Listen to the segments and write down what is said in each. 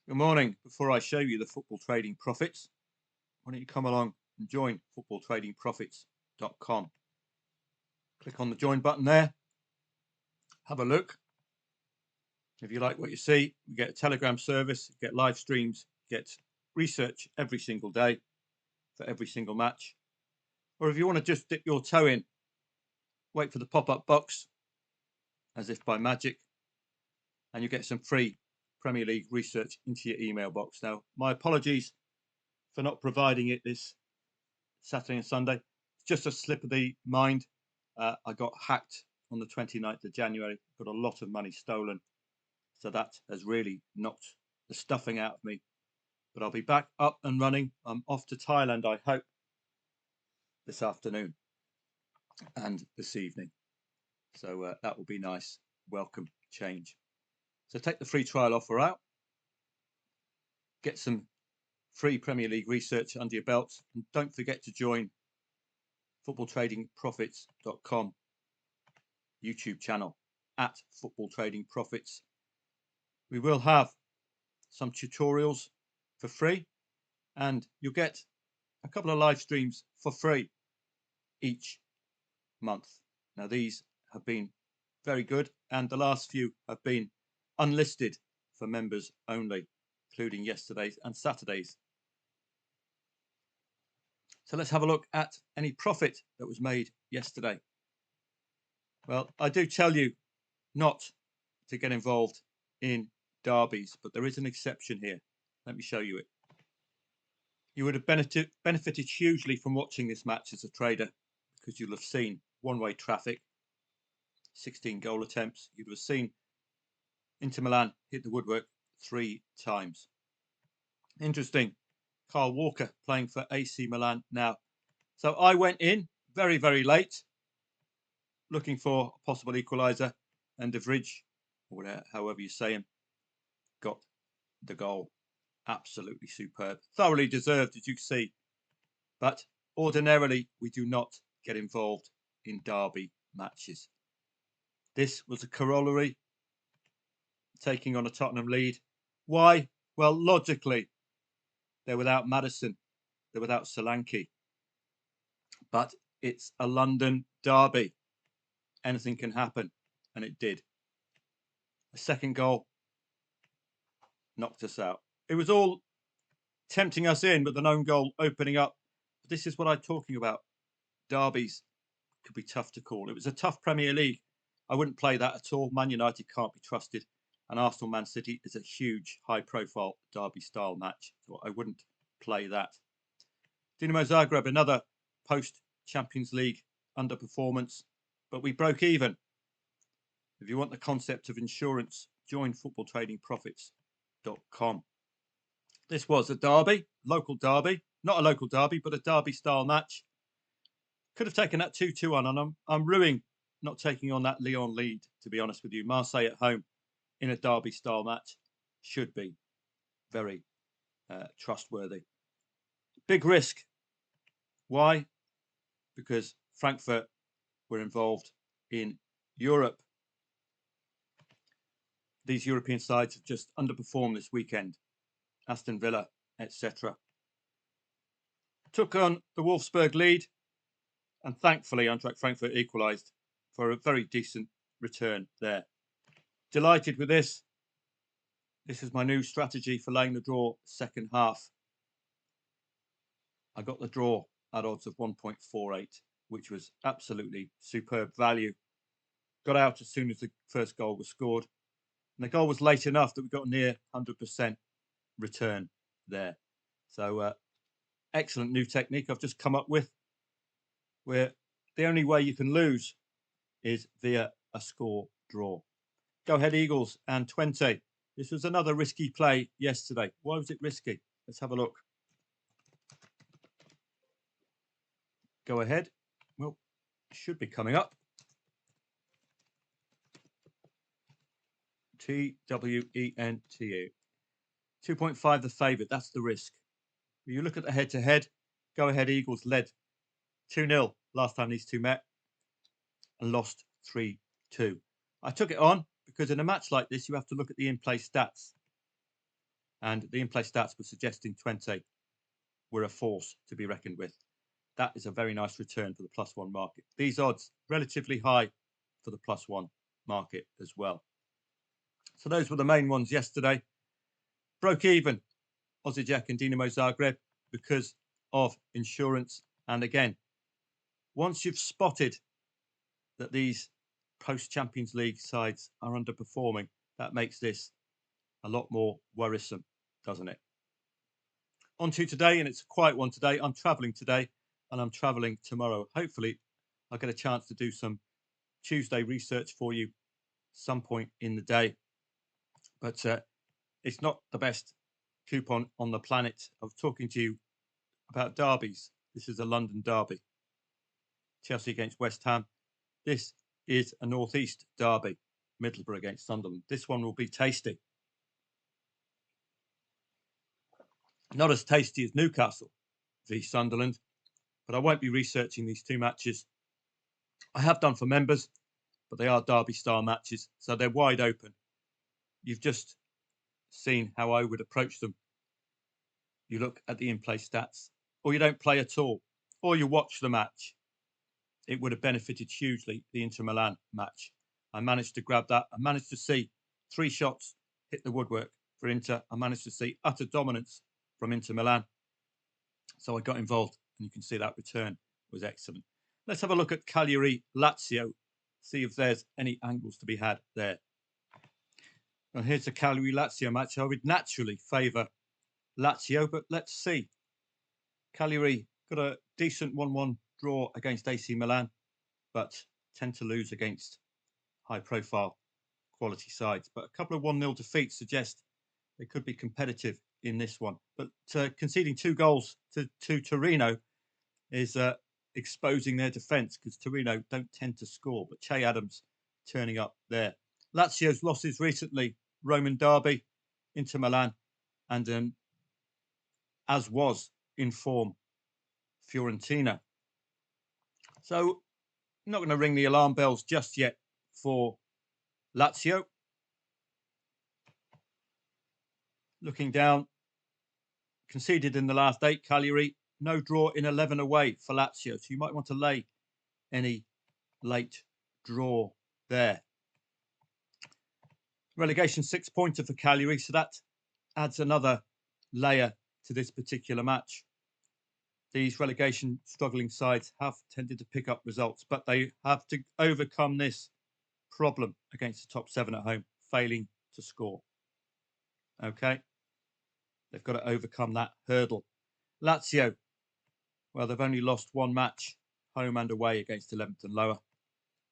Good morning. Before I show you the football trading profits, why don't you come along and join footballtradingprofits.com. Click on the join button there. Have a look. If you like what you see, you get a Telegram service, you get live streams, you get research every single day for every single match. Or if you want to just dip your toe in, wait for the pop-up box as if by magic, and you get some free Premier League research into your email box. Now, my apologies for not providing it this Saturday and Sunday. It's just a slip of the mind. I got hacked on the 29th of January, got a lot of money stolen. So that has really knocked the stuffing out of me. But I'll be back up and running. I'm off to Thailand, I hope, this afternoon and this evening. So that will be nice. Welcome change. So take the free trial offer out. Get some free Premier League research under your belt. And don't forget to join footballtradingprofits.com YouTube channel at Football Trading Profits. We will have some tutorials for free, and you'll get a couple of live streams for free each month. Now, these have been very good, and the last few have been unlisted for members only, including yesterday's and Saturday's. So let's have a look at any profit that was made yesterday. Well, I do tell you not to get involved in derbies, but there is an exception here. Let me show you it. You would have benefited hugely from watching this match as a trader, because you'll have seen one-way traffic, 16 goal attempts. You'd have seen Inter Milan hit the woodwork 3 times. Interesting. Kyle Walker playing for AC Milan now. So I went in very, very late, looking for a possible equaliser, and De Vrij, or whatever, however you say him, got the goal. Absolutely superb. Thoroughly deserved, as you can see. But ordinarily, we do not get involved in derby matches. This was a corollary, taking on a Tottenham lead. Why? Well, logically, they're without Maddison, they're without Solanke. But it's a London derby. Anything can happen, and it did. The second goal knocked us out. It was all tempting us in, but the known goal opening up. But this is what I'm talking about. Derbies could be tough to call. It was a tough Premier League. I wouldn't play that at all. Man United can't be trusted. And Arsenal Man City is a huge, high-profile derby-style match. So I wouldn't play that. Dinamo Zagreb, another post-Champions League underperformance. But we broke even. If you want the concept of insurance, join footballtradingprofits.com. This was a derby, local derby. Not a local derby, but a derby-style match. Could have taken that 2-2 on, and I'm ruining not taking on that Lyon lead, to be honest with you. Marseille at home in a derby-style match should be very trustworthy. Big risk. Why? Because Frankfurt were involved in Europe. These European sides have just underperformed this weekend. Aston Villa, etc. Took on the Wolfsburg lead, and thankfully Eintracht Frankfurt equalised for a very decent return there. Delighted with this. This is my new strategy for laying the draw second half. I got the draw at odds of 1.48, which was absolutely superb value. Got out as soon as the first goal was scored. And the goal was late enough that we got near 100% return there. So excellent new technique I've just come up with, where the only way you can lose is via a score draw. Go ahead Eagles and 20. This was another risky play yesterday. Why was it risky? Let's have a look. Go ahead. Well, it should be coming up. TWENTU. 2.5 the favourite. That's the risk. If you look at the head-to-head, Go Ahead Eagles led 2-0 last time these two met and lost 3-2. I took it on because in a match like this, you have to look at the in-play stats. and the in-play stats were suggesting Twente were a force to be reckoned with. That is a very nice return for the +1 market. These odds relatively high for the +1 market as well. So those were the main ones yesterday. Broke even, Osijek and Dinamo Zagreb, because of insurance. And again, once you've spotted that these post-Champions League sides are underperforming, that makes this a lot more worrisome, doesn't it? On to today, and it's a quiet one today. I'm travelling today, and I'm travelling tomorrow. Hopefully, I'll get a chance to do some Tuesday research for you some point in the day. But it's not the best coupon on the planet. I was talking to you about derbies. This is a London derby. Chelsea against West Ham. This is a Northeast derby. Middlesbrough against Sunderland. This one will be tasty. Not as tasty as Newcastle v Sunderland, but I won't be researching these two matches. I have done for members, but they are derby style matches, so they're wide open. You've just seen how I would approach them. You look at the in-play stats, or you don't play at all, or you watch the match. It would have benefited hugely, the Inter Milan match. I managed to grab that. I managed to see 3 shots hit the woodwork for Inter. I managed to see utter dominance from Inter Milan. So I got involved, and you can see that return was excellent. Let's have a look at Cagliari Lazio, see if there's any angles to be had there. Now here's the Cagliari Lazio match. I would naturally favour Lazio, but let's see. Cagliari got a decent 1-1 draw against AC Milan, but tend to lose against high-profile quality sides. But a couple of 1-0 defeats suggest they could be competitive in this one. But conceding 2 goals to Torino is exposing their defence, because Torino don't tend to score. But Che Adams turning up there. Lazio's losses recently, Roman derby, Inter Milan, and as was in form, Fiorentina. So I'm not going to ring the alarm bells just yet for Lazio. Looking down, conceded in the last 8, Cagliari. No draw in 11 away for Lazio. So you might want to lay any late draw there. Relegation 6-pointer for Cagliari. So that adds another layer to this particular match. These relegation struggling sides have tended to pick up results, but they have to overcome this problem against the top 7 at home, failing to score. Okay, they've got to overcome that hurdle. Lazio, well, they've only lost 1 match, home and away, against 11th and lower.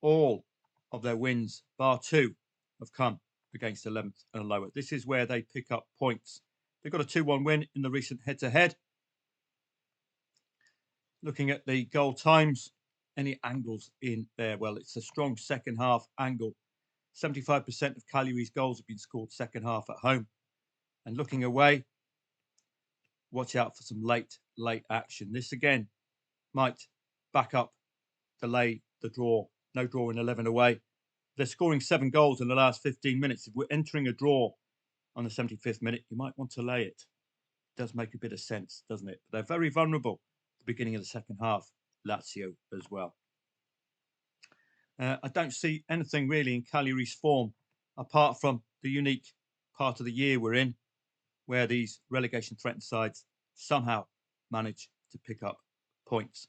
All of their wins, bar 2, have come against 11th and lower. This is where they pick up points. They've got a 2-1 win in the recent head-to-head. Looking at the goal times, any angles in there? Well, it's a strong second half angle. 75% of Cagliari's goals have been scored second half at home. And looking away, watch out for some late action. This again might back up, delay the draw. No draw in 11 away. They're scoring 7 goals in the last 15 minutes. If we're entering a draw on the 75th minute, you might want to lay it. It does make a bit of sense, doesn't it? But they're very vulnerable at the beginning of the second half, Lazio as well. I don't see anything really in Cagliari's form, apart from the unique part of the year we're in, where these relegation-threatened sides somehow manage to pick up points.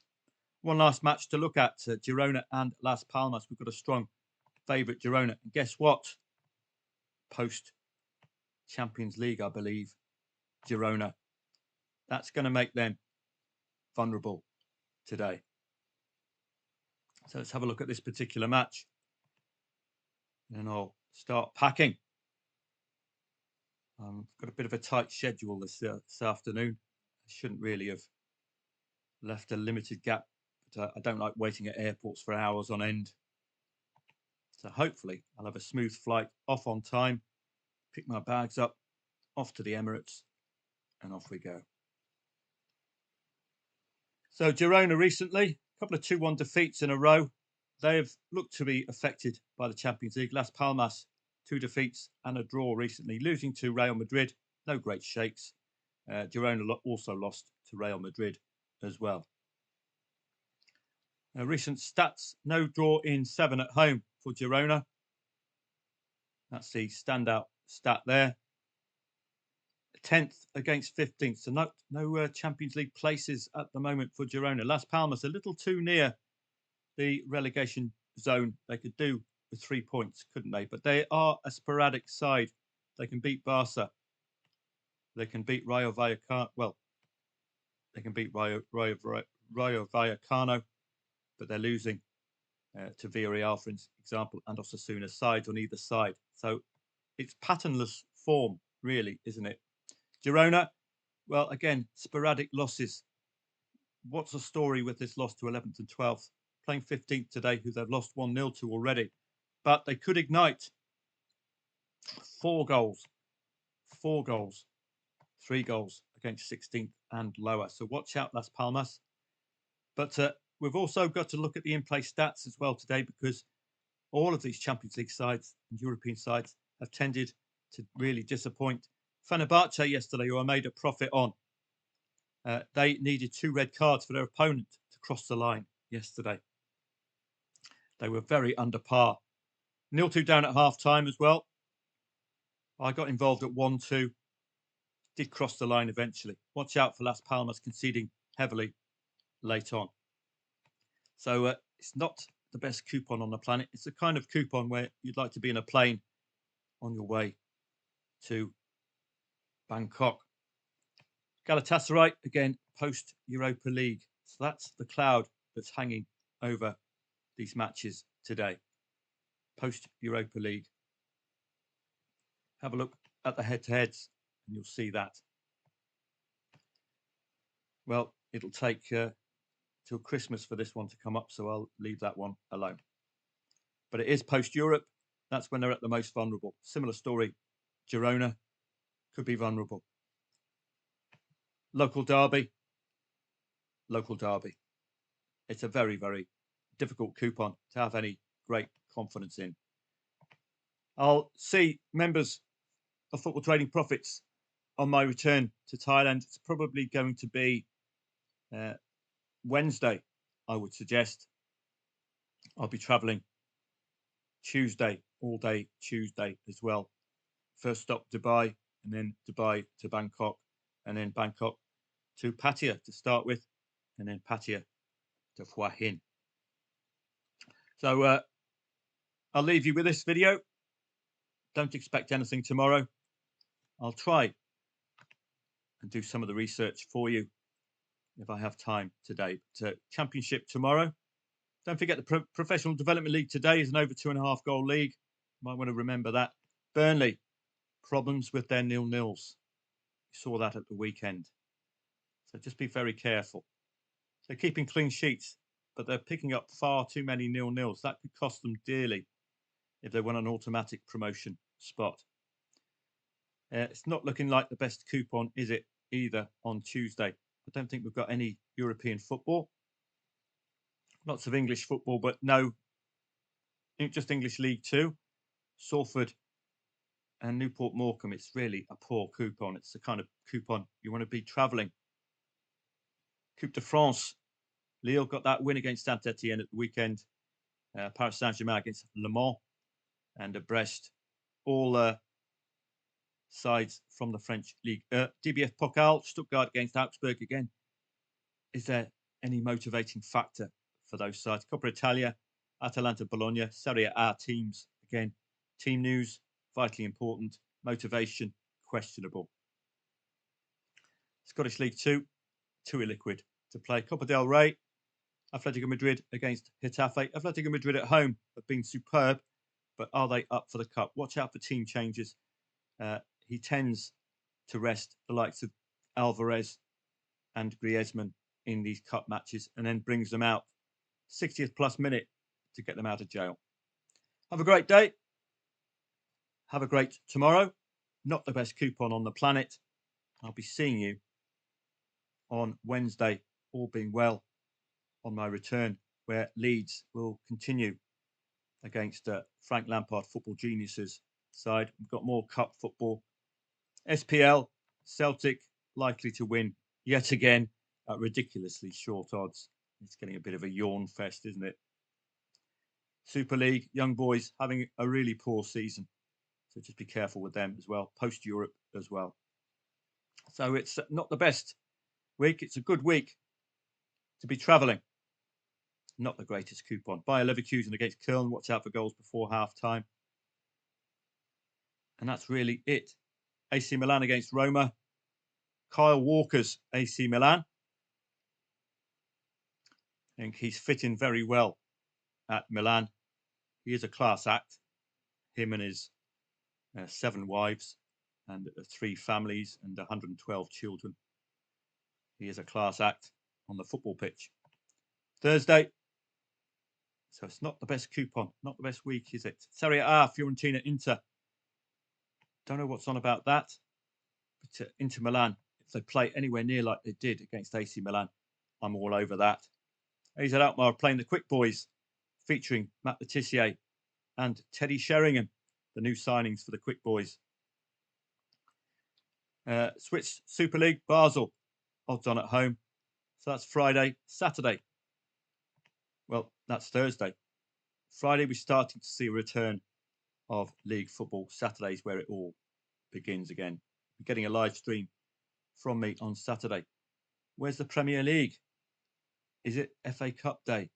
One last match to look at, Girona and Las Palmas. We've got a strong favourite, Girona. And guess what? Post-Champions League, I believe, Girona. That's going to make them vulnerable today. So let's have a look at this particular match. And I'll start packing. Got a bit of a tight schedule this afternoon. I shouldn't really have left a limited gap, but I don't like waiting at airports for hours on end. So hopefully I'll have a smooth flight, off on time, pick my bags up, off to the Emirates, and off we go. So Girona recently, a couple of 2-1 defeats in a row. They've looked to be affected by the Champions League. Las Palmas, 2 defeats and a draw recently, losing to Real Madrid no great shakes. Girona also lost to Real Madrid as well. Recent stats: no draw in 7 at home for Girona. That's the standout stat there. 10th against 15th, so no Champions League places at the moment for Girona. Las Palmas a little too near the relegation zone. They could do with 3 points, couldn't they? But they are a sporadic side. They can beat Barca. They can beat Rayo Vallecano. Well, they can beat Rayo Vallecano, but they're losing to Villarreal, for example, and Osasuna, sides on either side. So it's patternless form, really, isn't it? Girona, well, again, sporadic losses. What's the story with this loss to 11th and 12th? Playing 15th today, who they've lost 1-0 to already. But they could ignite. 4 goals. 3 goals against 16th and lower. So watch out, Las Palmas. But we've also got to look at the in-play stats as well today, because all of these Champions League sides and European sides have tended to really disappoint. Fenerbahce yesterday, who I made a profit on, they needed 2 red cards for their opponent to cross the line yesterday. They were very under par. 0-2 down at half-time as well. I got involved at 1-2. Did cross the line eventually. Watch out for Las Palmas conceding heavily late on. So it's not the best coupon on the planet. It's the kind of coupon where you'd like to be in a plane on your way to Bangkok. Galatasaray, again, post-Europa League. So that's the cloud that's hanging over these matches today. Post-Europa League. Have a look at the head-to-heads and you'll see that. Well, it'll take till Christmas for this one to come up, so I'll leave that one alone. But it is post-Europe. That's when they're at the most vulnerable. Similar story. Girona could be vulnerable. Local derby. It's a very, very difficult coupon to have any great confidence in. I'll see members of Football Trading Profits on my return to Thailand. It's probably going to be Wednesday, I would suggest. I'll be traveling Tuesday, all day Tuesday as well. First stop Dubai, and then Dubai to Bangkok, and then Bangkok to Pattaya to start with, and then Pattaya to Hua Hin. So I'll leave you with this video. Don't expect anything tomorrow. I'll try and do some of the research for you if I have time today. But, championship tomorrow. Don't forget the Professional Development League today is an over 2.5 goal league. Might want to remember that. Burnley, problems with their 0-0s. You saw that at the weekend. So just be very careful. They're keeping clean sheets, but they're picking up far too many 0-0s. That could cost them dearly if they want an automatic promotion spot. It's not looking like the best coupon, is it, either on Tuesday? I don't think we've got any European football. Lots of English football, but no, just English League Two. Salford and Newport Morecambe. It's really a poor coupon. It's the kind of coupon you want to be travelling. Coupe de France. Lille got that win against Saint-Etienne at the weekend. Paris Saint-Germain against Le Mans and Brest. All sides from the French league. DBF Pokal, Stuttgart against Augsburg again. Is there any motivating factor for those sides? Coppa Italia, Atalanta Bologna, Serie A teams. Again, team news, vitally important. Motivation, questionable. Scottish League Two, too illiquid to play. Copa del Rey, Atletico Madrid against Getafe. Atletico Madrid at home have been superb, but are they up for the cup? Watch out for team changes. He tends to rest the likes of Alvarez and Griezmann in these cup matches and then brings them out 60th plus minute to get them out of jail. Have a great day. Have a great tomorrow. Not the best coupon on the planet. I'll be seeing you on Wednesday, all being well, on my return, where Leeds will continue against Frank Lampard Football Geniuses side. We've got more cup football. SPL Celtic likely to win yet again at ridiculously short odds. It's getting a bit of a yawn fest, isn't it? Super League, young boys having a really poor season. So just be careful with them as well. Post Europe as well. So it's not the best week. It's a good week to be travelling. Not the greatest coupon. Bayer Leverkusen against Köln. Watch out for goals before half time. And that's really it. AC Milan against Roma. Kyle Walker's AC Milan. I think he's fitting very well at Milan. He is a class act. Him and his 7 wives and 3 families and 112 children. He is a class act on the football pitch. Thursday. So it's not the best coupon, not the best week, is it? Serie A, Fiorentina, Inter. Don't know what's on about that. But Inter Milan, if they play anywhere near like they did against AC Milan, I'm all over that. AZ Alkmaar playing the Quick Boys, featuring Matt Le Tissier and Teddy Sheringham, the new signings for the Quick Boys. Swiss Super League, Basel, odds on at home. So that's Friday. Saturday. Well, that's Thursday. Friday, we're starting to see a return of league football. Saturday's where it all begins again. We're getting a live stream from me on Saturday. Where's the Premier League? Is it FA Cup day?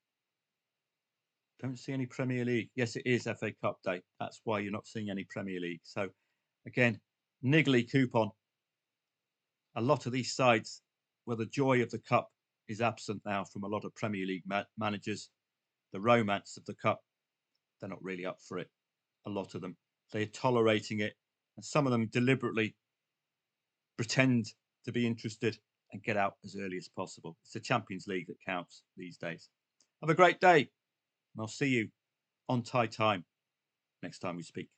Don't see any Premier League. Yes, it is FA Cup day. That's why you're not seeing any Premier League. So, again, niggly coupon. A lot of these sides where the joy of the cup is absent now from a lot of Premier League managers. The romance of the cup, they're not really up for it. A lot of them. They're tolerating it. And some of them deliberately pretend to be interested and get out as early as possible. It's the Champions League that counts these days. Have a great day. And I'll see you on Thai time next time we speak.